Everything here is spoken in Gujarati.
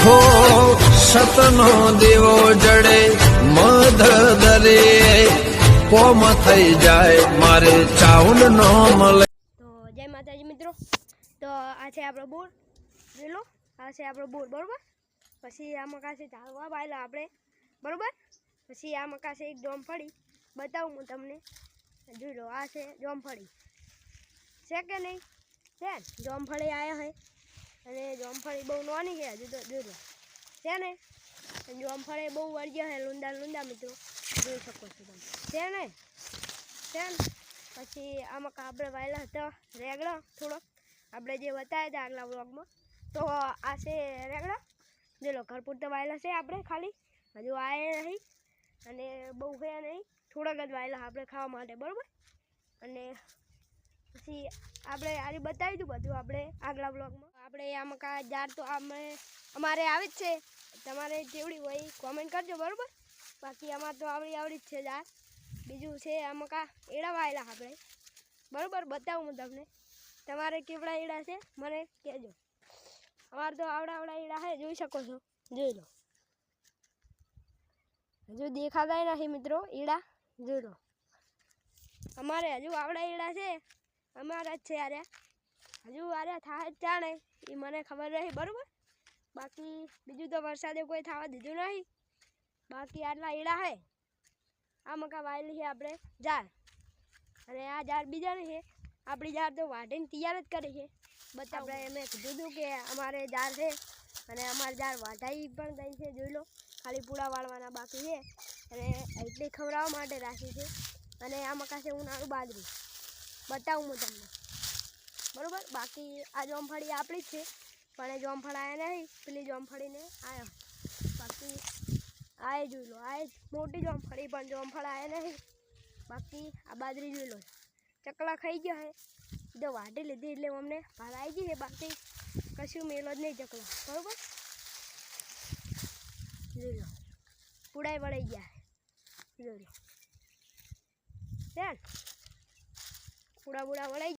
હો સતનો દેવો જડે મધ દરે કોમ થઈ જાય મારે ચાઉલ નો મળે। તો જય માતાજી મિત્રો। તો આ છે આપણો બોર, જોઈ લો, આ છે આપણો બોર, બરોબર। પછી આ મકાશે ઝાડવા વાયેલા આપણે, બરોબર। પછી આ મકાશે એક જોમફળી બતાવું હું તમને, જોઈ લો, આ છે જોમફળી, છે કે નહીં? છે જોમફળી આવ્યા છે, અને જોમફળી બહુ નાની છે હજુ, તો જોઈ લો, છે ને? જોમફળી બહુ વળગ્યા છે, લૂંદા લૂંદા મિત્રો, જોઈ શકો છો તમે, છે ને? છે ને? પછી આમાં આપણે વાયેલા હતા રેગડા, થોડોક આપણે જે બતાવ્યા હતા આગલા વ્લોગમાં, તો આ છે રેગડા, જોઈ લો, ઘર પૂરતા વાયેલા છે આપણે, ખાલી હજુ આવ્યા નહીં, અને બહુ છે નહીં, થોડાક જ વાયેલા આપણે ખાવા માટે, બરાબર। અને પછી આપણે આજે બતાવી દઉં બધું આપણે આગલા બ્લોગમાં। આપણે આમાં કા ઝાડ તો અમારે આવી જ છે, તમારે જેવડી હોય કોમેન્ટ કરજો, બરાબર। બાકી અમારે તો આવડી જ છે ઝાડ, બીજું છે આમાં કા એડા વાયેલા આપણે, બરાબર, બતાવું હું તમને, તમારે કેવડા એડા છે મને કહેજો। અમારે તો આવડા એડા છે, જોઈ શકો છો, જોઈ લો, હજુ દેખાતા નથી મિત્રો એડા, જોઈ લો, અમારે હજુ આવડા એડા છે, અમારા જ છે આર્યા, હજુ આર્યા થાય જ જાણે એ મને ખબર રહી, બરાબર। બાકી બીજું તો વરસાદે કોઈ થવા દીધું નહીં, બાકી આટલા એડા છે। આ મકા વાયેલી છે આપણે ઝાડ, અને આ ઝાડ બીજાની છે, આપણી ઝાડ તો વાઢીને તૈયાર જ કરી છે, આપણે એમ કીધું હતું કે અમારે ઝાડ છે, અને અમારે ઝાડ વાઢાઈ પણ થઈ છે, જોઈ લો, ખાલી પૂળા વાળવાના બાકી છે, અને એટલી ખવડાવવા માટે રાખી છે। અને આ મકા છે ઉનાળુ બાજરી, બતાવું હું તમને, બરાબર। બાકી આ જોમફળી આપણી જ છે, પણ એ જોમફળ આવ્યા નહીં, પેલી જોમફળીને આવ્યા, બાકી આ જોઈ લો, આ મોટી જોમફળી, પણ જોમફળ આવ્યા નહીં, બાકી આ બાજરી જોઈ લો, ચકલા ખાઈ ગયા છે, તો વાઢી લીધી એટલે અમને ભાર આવી ગઈ છે, બાકી કશું મેલો જ નહીં ચકલા, બરાબર, જોઈ લો, પૂડાઈ વળાઈ ગયા છે, જોઈ લો, પૂડા વળાઈ